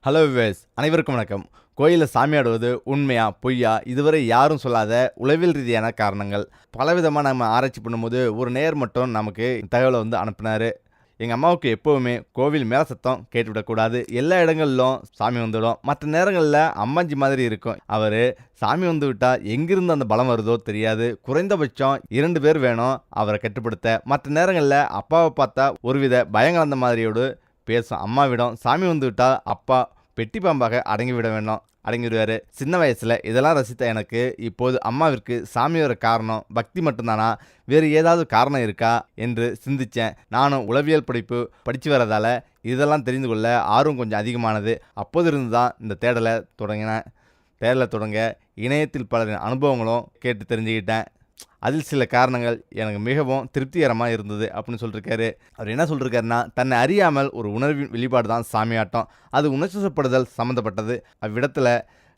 Hello wives, அனைவருக்கும் வணக்கம். கோயிலில் சாமி ஆடுவது உண்மையா பொய்யா, இதுவரை யாரும் சொல்லாத உளவியல் ரீதியான காரணங்கள். பலவிதமாக நம்ம ஆராய்ச்சி பண்ணும்போது ஒரு நேயர் மட்டும் நமக்கு தகவலை அனுப்புனார். எங்கள் அம்மாவுக்கு எப்போவுமே கோவில் மேலே சத்தம் கேட்டுவிடக்கூடாது, எல்லா இடங்களிலும் சாமி வந்துவிடும், மற்ற நேரங்களில் அம்மாஞ்சி மாதிரி இருக்கும். அவர் சாமி வந்து விட்டால் எங்கிருந்து அந்த பலம் வருதோ தெரியாது, குறைந்தபட்சம் 2 பேர் வேணும் அவரை கட்டுப்படுத்த. மற்ற நேரங்களில் அப்பாவை பார்த்தா ஒருவித பயங்கலந்த மாதிரியோடு பேசும். அம்மாவிடம் சாமி வந்து விட்டால் அப்பா பெட்டி பாம்பாக அடங்கிவிடுவார். சின்ன வயசில் இதெல்லாம் ரசித்த எனக்கு இப்போது அம்மாவிற்கு சாமி வர காரணம் பக்தி மட்டும்தானா, வேறு ஏதாவது காரணம் இருக்கா என்று சிந்தித்தேன். நானும் உளவியல் படித்து வரதால் இதெல்லாம் தெரிந்து கொள்ள ஆர்வம் கொஞ்சம் அதிகமானது. அப்போதிருந்து தான் இந்த தேடலை தொடங்க இணையத்தில் பலரின் அனுபவங்களும் கேட்டு தெரிஞ்சுக்கிட்டேன். அதில் சில காரணங்கள் எனக்கு மிகவும் திருப்திகரமாக இருந்தது அப்படின்னு சொல்லியிருக்காரு. அவர் என்ன சொல்லியிருக்காருன்னா, தன்னை அறியாமல் ஒரு உணர்வின் வெளிப்பாடு தான் சாமியாட்டம். அது உணர்ச்சிப்படுதல் சம்மந்தப்பட்டது. அவ்விடத்தில்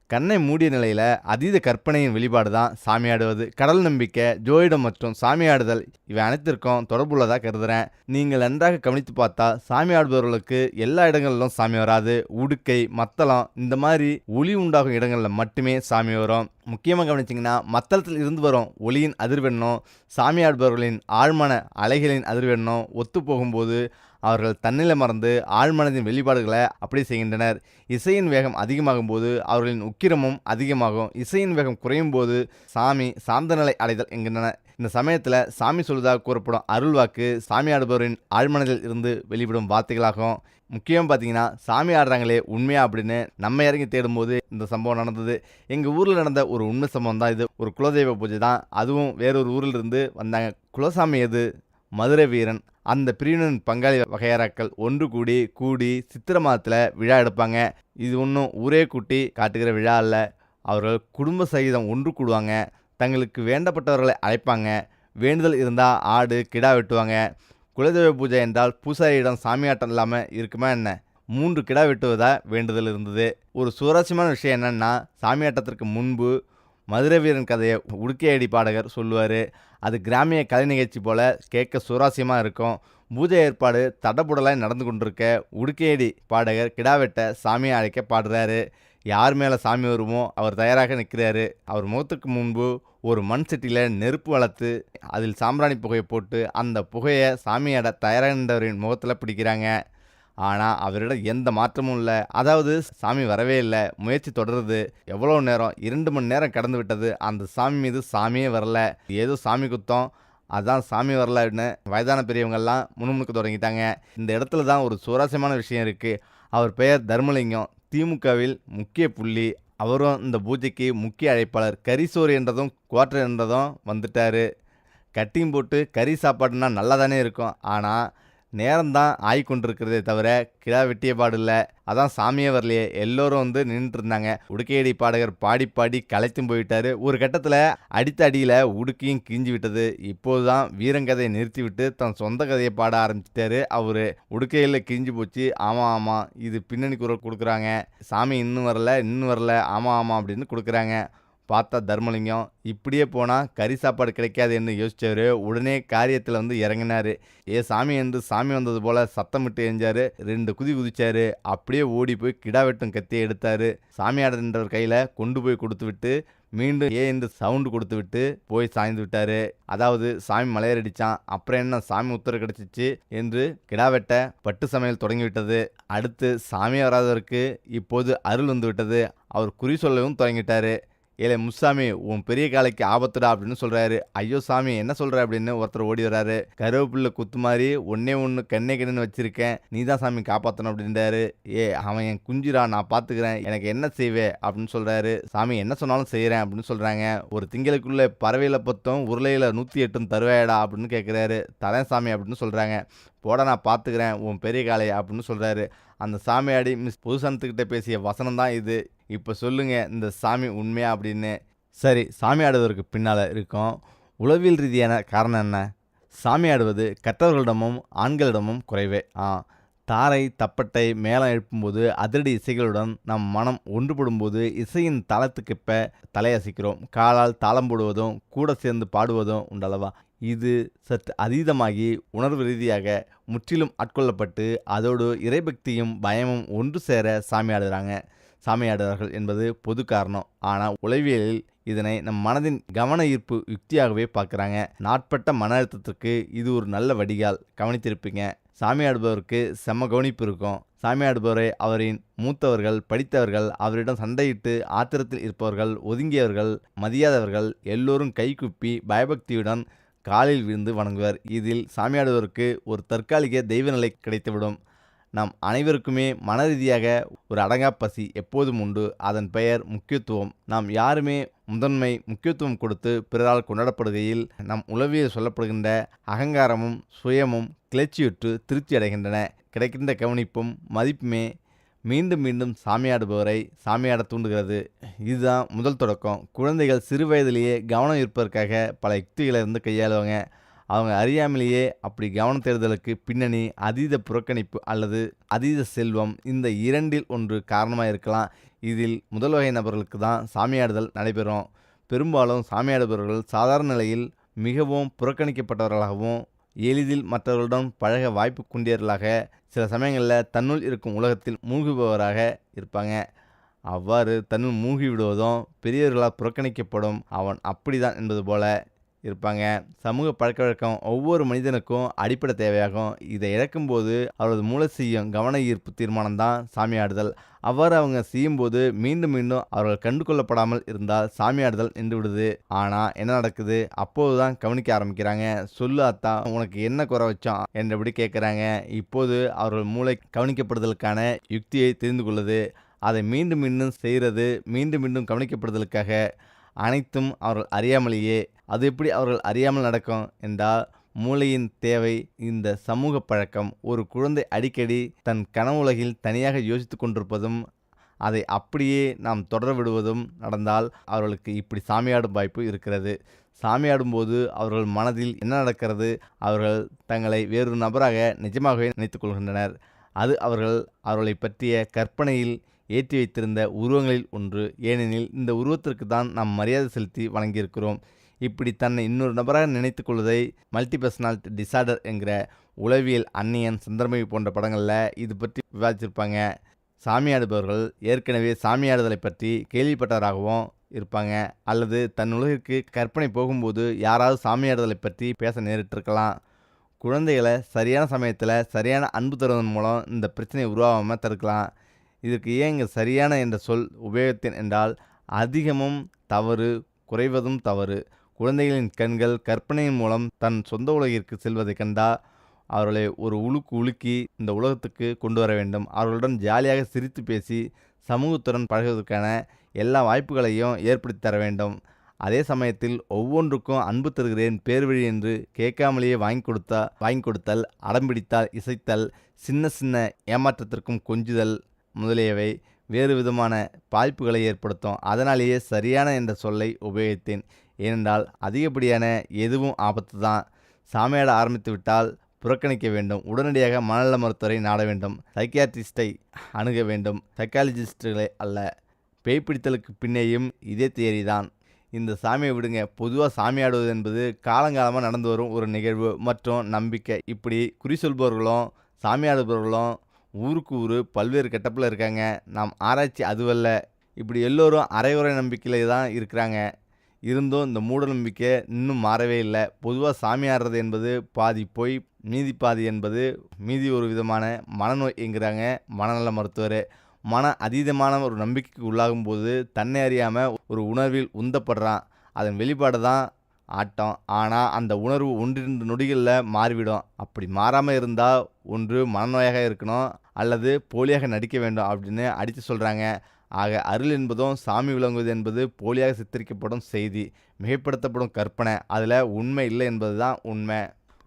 கண்ணை மூடிய நிலையில் அதீத கற்பனையின் வெளிப்பாடு தான் சாமியாடுவது. கடல் நம்பிக்கை, ஜோயிடம் மற்றும் சாமியாடுதல் இவை அனைத்திற்கும் தொடர்புள்ளதாக கருதுகிறேன். நீங்கள் நன்றாக கவனித்து பார்த்தா சாமி ஆடுபவர்களுக்கு எல்லா இடங்களிலும் சாமி வராது. உடுக்கை, மத்தளம் இந்த மாதிரி ஒளி உண்டாகும் இடங்களில் மட்டுமே சாமி வரும். முக்கியமாக கவனிச்சிங்கன்னா, மத்தளத்தில் இருந்து வரும் ஒளியின் அதிர்வெண்ணும் சாமி ஆடுபவர்களின் ஆழ்மன அலைகளின் அதிர்வெண்ணும் ஒத்து போகும்போது அவர்கள் தன்னிலை மறந்து ஆழ்மனதின் வெளிப்பாடுகளை அப்படி செய்கின்றனர். இசையின் வேகம் அதிகமாகும் போது அவர்களின் உக்கிரமும் அதிகமாகும். இசையின் வேகம் குறையும் போது சாமி சார்ந்த நிலை அடைதல் என்கின்றனர். இந்த சமயத்தில் சாமி சொல்வதாக கூறப்படும் அருள்வாக்கு சாமி ஆடுபவரின் ஆழ்மனதில் இருந்து வெளிப்படும் வார்த்தைகளாகும். முக்கியம் பார்த்தீங்கன்னா, சாமி ஆடுறாங்களே உண்மையா அப்படின்னு நம்ம இறங்கி தேடும்போது இந்த சம்பவம் நடந்தது. எங்கள் ஊரில் நடந்த ஒரு உண்மை சம்பவம் தான் இது. ஒரு குலதெய்வ பூஜை தான், அதுவும் வேறொரு ஊரில் இருந்து வந்தாங்க. குலசாமி எது? மதுரை வீரன். அந்த பிரிவினரின் பங்காளி வகையறாக்கள் ஒன்று கூடி சித்திரை மாதத்தில் விழா எடுப்பாங்க. இது ஒன்றும் ஊரே கூட்டி காட்டுகிற விழா அல்ல. அவர்கள் குடும்ப சகிதம் ஒன்று கூடுவாங்க. தங்களுக்கு வேண்டப்பட்டவர்களை அழைப்பாங்க. வேண்டுதல் இருந்தால் ஆடு கிடா வெட்டுவாங்க. குலதெய்வ பூஜை என்றால் பூசாரியிடம் சாமியாட்டம் இல்லாமல் இருக்குமா என்ன? 3 கிடா வெட்டுவதா வேண்டுதல் இருந்தது. ஒரு சுவாரஸ்யமான விஷயம் என்னன்னா, சாமியாட்டத்திற்கு முன்பு மதுரை வீரன் கதையை உடுக்கையடி பாடகர் சொல்லுவார். அது கிராமிய கலை நிகழ்ச்சி போல் கேட்க சுவாரஸ்யமாக இருக்கும். பூஜை ஏற்பாடு தடபுடலாய் நடந்து கொண்டிருக்க உடுக்கையடி பாடகர் கிடாவெட்ட சாமியை அழைக்க பாடுறாரு. யார் மேலே சாமி வருமோ அவர் தயாராக நிற்கிறாரு. அவர் முகத்துக்கு முன்பு ஒரு மண் சட்டியில் நெருப்பு வளர்த்து அதில் சாம்பிராணி புகையை போட்டு அந்த புகையை சாமியாட தயாராகின்றவரின் முகத்தில் பிடிக்கிறாங்க. ஆனால் அவரிடம் எந்த மாற்றமும் இல்லை. அதாவது சாமி வரவே இல்லை. முயற்சி தொடருது. எவ்வளோ நேரம்? 2 மணி நேரம் கடந்து விட்டது. அந்த சாமி மீது சாமியே வரல. ஏதோ சாமி குத்தம், அதான் சாமி வரலன்னு வயதான பெரியவங்கள்லாம் முணுமுணுக்க தொடங்கிட்டாங்க. இந்த இடத்துல தான் ஒரு சுவாரஸ்யமான விஷயம் இருக்குது. அவர் பெயர் தர்மலிங்கம், திமுகவில் முக்கிய புள்ளி. அவரும் இந்த பூஜைக்கு முக்கிய அழைப்பாளர். கரிசோறு என்றதும் குவார்டர் என்றதும் வந்துட்டார். கட்டிங் போட்டு கறி சாப்பாடுனா நல்லா தானே இருக்கும். ஆனால் நேரம்தான் ஆகிக்கொண்டிருக்கிறதே தவிர கிடா வெட்டிய பாடு இல்லை. அதான் சாமியே வரலையே. எல்லோரும் நின்றுட்டு இருந்தாங்க. உடுக்கையடி பாடகர் பாடி களைத்தும் போயிட்டாரு. ஒரு கட்டத்தில் அடித்த அடியில் உடுக்கையும் கிஞ்சி விட்டது. இப்போதுதான் வீரங்கதையை நிறுத்திவிட்டு தன் சொந்த கதையை பாட ஆரம்பிச்சிட்டாரு அவரு. உடுக்கையில் கிஞ்சி போச்சு. ஆமாம், இது பின்னணி குரல் கொடுக்குறாங்க. சாமி இன்னும் வரல ஆமாம் அப்படின்னு கொடுக்குறாங்க. பார்த்தா தர்மலிங்கம் இப்படியே போனால் கறி சாப்பாடு கிடைக்காதுன்னு யோசிச்சவர் உடனே காரியத்தில் இறங்கினார். சாமி என்று சாமி வந்தது போல் சத்தமிட்டு எரிஞ்சார். 2 குதி குதிச்சார். அப்படியே ஓடி போய் கிடா வெட்டும் கத்தியை எடுத்தார். சாமியாடன்றவர் கையில் கொண்டு போய் கொடுத்து விட்டு மீண்டும் என்று சவுண்டு கொடுத்து விட்டு போய் சாய்ந்து விட்டார். அதாவது சாமி மலையடிச்சான். அப்புறம் என்ன, சாமி உத்தரவு கிடைச்சிச்சு என்று கிடா வெட்ட பட்டு சமையல் தொடங்கிவிட்டது. அடுத்து சாமி வராதவருக்கு இப்போது அருள் விட்டது. அவர் குறி சொல்லவும் தொடங்கிட்டார். ஏலே முசாமி, உன் பெரிய காலைக்கு ஆபத்துடா அப்படின்னு சொல்கிறாரு. ஐயோ சாமி, என்ன சொல்கிற அப்படின்னு ஒருத்தர் ஓடி வர்றாரு. கருவேப்பிள்ளை குத்து மாதிரி ஒன்று கண்ணு வச்சுருக்கேன், நீ தான் சாமி காப்பாற்றணும் அப்படின்றாரு. அவன் என் குஞ்சிரா, நான் பார்த்துக்கிறேன், எனக்கு என்ன செய்வே அப்படின்னு சொல்கிறாரு. சாமி என்ன சொன்னாலும் செய்கிறேன் அப்படின்னு சொல்கிறாங்க. ஒரு திங்களுக்குள்ளே பறவையில் 10 உருளையில் 108 தருவாயடா அப்படின்னு கேட்குறாரு. தரேன் சாமி அப்படின்னு சொல்கிறாங்க. போட, நான் பார்த்துக்கிறேன் உன் பெரிய காலை அப்படின்னு சொல்கிறாரு. அந்த சாமியாடி மிஸ் புதுசனத்துக்கிட்ட பேசிய வசனம் தான் இது. இப்போ சொல்லுங்கள், இந்த சாமி உண்மையா அப்படின்னு. சரி, சாமி ஆடுவதற்கு பின்னால் இருக்கும் உளவியல் ரீதியான காரணம் என்ன? சாமி ஆடுவது கற்றவர்களிடமும் ஆண்களிடமும் குறைவே. தாரை தப்பட்டை மேளம் எழுப்பும்போது அதிரடி இசைகளுடன் நம் மனம் ஒன்றுபடும்போது இசையின் தாளத்துக்கேற்ப தலையசைக்கிறோம். காலால் தாளம் போடுவதும் கூட சேர்ந்து பாடுவதும் உண்டல்லவா? இது சற்று அதீதமாகி உணர்வு ரீதியாக முற்றிலும் ஆட்கொள்ளப்பட்டு அதோடு இறைபக்தியும் பயமும் ஒன்று சேர சாமியாடுறார்கள் என்பது பொது காரணம். ஆனால் உளவியலில் இதனை நம் மனதின் கவன ஈர்ப்பு யுக்தியாகவே பார்க்குறாங்க. நாட்பட்ட மன அழுத்தத்திற்கு இது ஒரு நல்ல வடிகால். கவனித்திருப்பீங்க, சாமியாடுபவருக்கு செம்ம கவனிப்பு இருக்கும். சாமியாடுபவரை அவரின் மூத்தவர்கள், படித்தவர்கள், அவரிடம் சண்டையிட்டு ஆத்திரத்தில் இருப்பவர்கள், ஒதுங்கியவர்கள், மதியாதவர்கள் எல்லோரும் கைகுப்பி பயபக்தியுடன் காலில் விழுந்து வணங்குவர். இதில் சாமியாடுபவருக்கு ஒரு தற்காலிக தெய்வ நிலை கிடைத்துவிடும். நாம் அனைவருக்குமே மன ரீதியாக ஒரு அடங்கா பசி எப்போதும் உண்டு. அதன் பெயர் முக்கியத்துவம். நாம் யாருமே முக்கியத்துவம் கொடுத்து பிறரால் கொண்டாடப்படுகையில் நம் உளவியல் சொல்லப்படுகின்ற அகங்காரமும் சுயமும் கிளர்ச்சியுற்று திருப்தி அடைகின்றன. கிடைக்கின்ற கவனிப்பும் மதிப்புமே மீண்டும் மீண்டும் சாமியாடுபவரை சாமியாட தூண்டுகிறது. இதுதான் முதல் தொடக்கம். குழந்தைகள் சிறு வயதிலேயே கவனம் இருப்பதற்காக பல யுக்திகளை கையாளுவாங்க. அவங்க அறியாமலேயே அப்படி கவனம் தேடுதலுக்கு பின்னணி அதீத புறக்கணிப்பு அல்லது அதீத செல்வம். இந்த இரண்டில் ஒன்று காரணமாக இருக்கலாம். இதில் முதல் வகை நபர்களுக்கு தான் சாமியாடுதல் நடைபெறும். பெரும்பாலும் சாமியாடுபவர்கள் சாதாரண நிலையில் மிகவும் புறக்கணிக்கப்பட்டவர்களாகவும் எளிதில் மற்றவர்களுடன் பழக வாய்ப்பு கொண்டியவர்களாக, சில சமயங்களில் தன்னுள் இருக்கும் உலகத்தில் மூழ்குபவராக இருப்பாங்க. அவ்வாறு தன்னுள் மூழ்கி விடுவதும் பெரியவர்களால் புறக்கணிக்கப்படும் அவன் அப்படிதான் என்பது போல இருப்பாங்க. சமூக பழக்க வழக்கம் ஒவ்வொரு மனிதனுக்கும் அடிப்படை தேவையாகும். இதை இழக்கும்போது அவரது மூளை செய்யும் கவன ஈர்ப்பு தீர்மானம் தான் சாமியாடுதல். அவ்வாறு அவங்க செய்யும்போது மீண்டும் மீண்டும் அவர்கள் கண்டு கொள்ளப்படாமல் இருந்தால் சாமியாடுதல் நின்று விடுது. ஆனால் என்ன நடக்குது? அப்போதுதான் கவனிக்க ஆரம்பிக்கிறாங்க. சொல்லு அத்தா, உனக்கு என்ன குறை வச்சோம் என்றபடி கேட்குறாங்க. இப்போது அவர்கள் மூளை கவனிக்கப்படுதலுக்கான யுக்தியை தெரிந்து கொள்ளுது. அதை மீண்டும் மீண்டும் செய்கிறது மீண்டும் மீண்டும் கவனிக்கப்படுதலுக்காக. அனைத்தும் அவர்கள் அறியாமலேயே. அது எப்படி அவர்கள் அறியாமல் நடக்கும் என்றால், மூளையின் தேவை இந்த சமூக பழக்கம். ஒரு குழந்தை அடிக்கடி தன் கனவுலகில் தனியாக யோசித்து கொண்டிருப்பதும் அதை அப்படியே நாம் தொடர விடுவதும் நடந்தால் அவர்களுக்கு இப்படி சாமியாடும் வாய்ப்பு இருக்கிறது. சாமியாடும்போது அவர்கள் மனதில் என்ன நடக்கிறது? அவர்கள் தங்களை வேறொரு நபராக நிஜமாகவே நினைத்து கொள்கின்றனர். அது அவர்களை பற்றிய கற்பனையில் ஏற்றி வைத்திருந்த உருவங்களில் ஒன்று. ஏனெனில் இந்த உருவத்திற்கு தான் நாம் மரியாதை செலுத்தி வணங்கியிருக்கிறோம். இப்படி தன்னை இன்னொரு நபராக நினைத்து கொள்வதை மல்டி பர்சனாலிட்டி டிசார்டர் என்கிற உளவியல், அந்நியன், சந்திரமுகி போன்ற படங்களில் இது பற்றி விவாதிச்சிருப்பாங்க. சாமியாடுபவர்கள் ஏற்கனவே சாமியாடுதலை பற்றி கேள்விப்பட்டவராகவும் இருப்பாங்க. அல்லது தன் உலகிற்கு கற்பனை போகும்போது யாராவது சாமியாடுதலை பற்றி பேச நேரிட்டிருக்கலாம். குழந்தைகளை சரியான சமயத்தில் சரியான அன்பு தருவதன் மூலம் இந்த பிரச்சனையை உருவாகாமல் தடுக்கலாம். இதற்கு ஏன் இங்கே சரியான என்ற சொல் உபயோகித்தேன் என்றால், அதிகமும் தவறு, குறைவதும் தவறு. குழந்தைகளின் கண்கள் கற்பனையின் மூலம் தன் சொந்த உலகிற்கு செல்வதை கண்டா அவர்களை ஒரு உலுக்கி இந்த உலகத்துக்கு கொண்டு வர வேண்டும். அவர்களுடன் ஜாலியாக சிரித்து பேசி சமூகத்துடன் பழகுவதற்கான எல்லா வாய்ப்புகளையும் ஏற்படுத்தி தர வேண்டும். அதே சமயத்தில் ஒவ்வொன்றுக்கும் அன்பு தருகிறேன் பேர்வழி என்று கேட்காமலேயே வாங்கி கொடுத்தல், அடம்பிடித்தால் இசைத்தல், சின்ன சின்ன ஏமாற்றத்திற்கும் கொஞ்சுதல் முதலியவை வேறு விதமான பாதிப்புகளை ஏற்படுத்தும். அதனாலேயே சரியான என்ற சொல்லை உபயோகித்தேன். ஏனென்றால் அதிகப்படியான எதுவும் ஆபத்து தான். சாமியாட ஆரம்பித்து விட்டால் புறக்கணிக்க வேண்டும். உடனடியாக மனநல மருத்துவரை நாட வேண்டும். சைக்கியாட்ரிஸ்டை அணுக வேண்டும், சைக்காலஜிஸ்டுகளை அல்ல. பேய்பிடித்தலுக்கு பின்னேயும் இதே தியரி தான். இந்த சாமியை விடுங்க. பொதுவாக சாமியாடுவது என்பது காலங்காலமாக நடந்து வரும் ஒரு நிகழ்வு மற்றும் நம்பிக்கை. இப்படி குறி சொல்பவர்களும் சாமியாடுபவர்களும் ஊருக்கு ஊர் பல்வேறு கெட்டப்பில் இருக்காங்க. நாம் ஆராய்ச்சி அதுவல்ல. இப்படி எல்லோரும் அரைகுறை நம்பிக்கையில் தான் இருக்கிறாங்க. இருந்தும் இந்த மூட நம்பிக்கை இன்னும் மாறவே இல்லை. பொதுவாக சாமியாடுறது என்பது பாதி பொய், மீதி பாதி என்பது மீதி ஒரு விதமான மனநோய் என்கிறாங்க மனநல மருத்துவர். மன அதீதமான ஒரு நம்பிக்கைக்கு உள்ளாகும் போது தன்னை அறியாமல் ஒரு உணர்வில் உந்தப்படுறான். அதன் வெளிப்பாடு தான் ஆட்டம். ஆனால் அந்த உணர்வு 1-2 நொடிகளில் மாறிவிடும். அப்படி மாறாமல் இருந்தால் ஒன்று மனநோயாக இருக்கணும் அல்லது போலியாக நடிக்க வேண்டும் அப்படின்னு அடித்து சொல்கிறாங்க. ஆக அருள் என்பதும் சாமி விளங்குவது என்பது போலியாக சித்தரிக்கப்படும் செய்தி, மிகைப்படுத்தப்படும் கற்பனை. அதில் உண்மை இல்லை என்பது தான் உண்மை.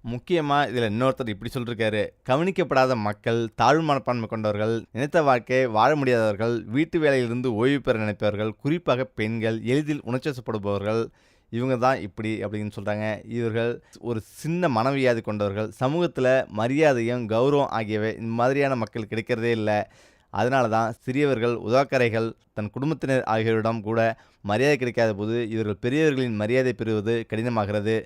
முக்கியமாக இதில் இன்னொருத்தர் இப்படி சொல்லியிருக்காரு: கவனிக்கப்படாத மக்கள், தாழ்வு மனப்பான்மை கொண்டவர்கள், நினைத்த வாழ்க்கையை வாழ முடியாதவர்கள், வீட்டு வேலையிலிருந்து ஓய்வு பெற நினைப்பவர்கள், குறிப்பாக பெண்கள், எளிதில் உணர்ச்சிவசப்படுபவர்கள், இவங்க தான் இப்படி அப்படின்னு சொல்கிறாங்க. இவர்கள் ஒரு சின்ன மனவியாதி கொண்டவர்கள். சமூகத்தில் மரியாதையும் கௌரவம் ஆகியவை இந்த மாதிரியான மக்கள் கிடைக்கிறதே இல்லை. அதனால தான் சிறியவர்கள், உதவக்கரைகள், தன் குடும்பத்தினர் ஆகியோரிடம் கூட மரியாதை கிடைக்காத போது இவர்கள் பெரியவர்களின் மரியாதை பெறுவது கடினமாகிறது.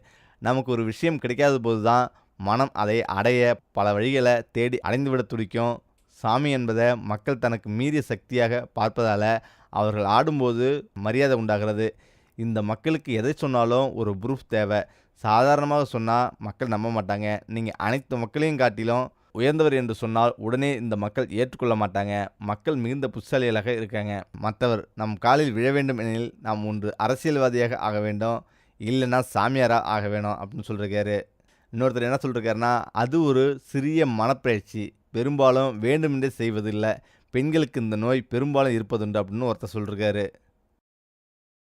நமக்கு ஒரு விஷயம் கிடைக்காத போது தான் மனம் அதை அடைய பல வழிகளை தேடி அடைந்துவிட துடிக்கும். சாமி என்பதை மக்கள் தனக்கு மீறிய சக்தியாக பார்ப்பதால் அவர்கள் ஆடும்போது மரியாதை உண்டாகிறது. இந்த மக்களுக்கு எதை சொன்னாலும் ஒரு ப்ரூஃப் தேவை. சாதாரணமாக சொன்னால் மக்கள் நம்ப மாட்டாங்க. நீங்கள் அனைத்து மக்களையும் காட்டிலும் உயர்ந்தவர் என்று சொன்னால் உடனே இந்த மக்கள் ஏற்றுக்கொள்ள மாட்டாங்க. மக்கள் மிகுந்த புத்திசாலிகளாக இருக்காங்க. மற்றவர் நம் காலில் விழ வேண்டும் எனில் நாம் ஒன்று அரசியல்வாதியாக ஆக வேண்டும், இல்லைன்னா சாமியாராக ஆக வேணும் அப்படின்னு சொல்லியிருக்காரு. இன்னொருத்தர் என்ன சொல்லியிருக்காருன்னா, அது ஒரு சிறிய மனப்பயிற்சி, பெரும்பாலும் வேண்டுமென்றே செய்வதில்லை, பெண்களுக்கு இந்த நோய் பெரும்பாலும் இருப்பதுண்டு அப்படின்னு ஒருத்தர் சொல்லியிருக்காரு.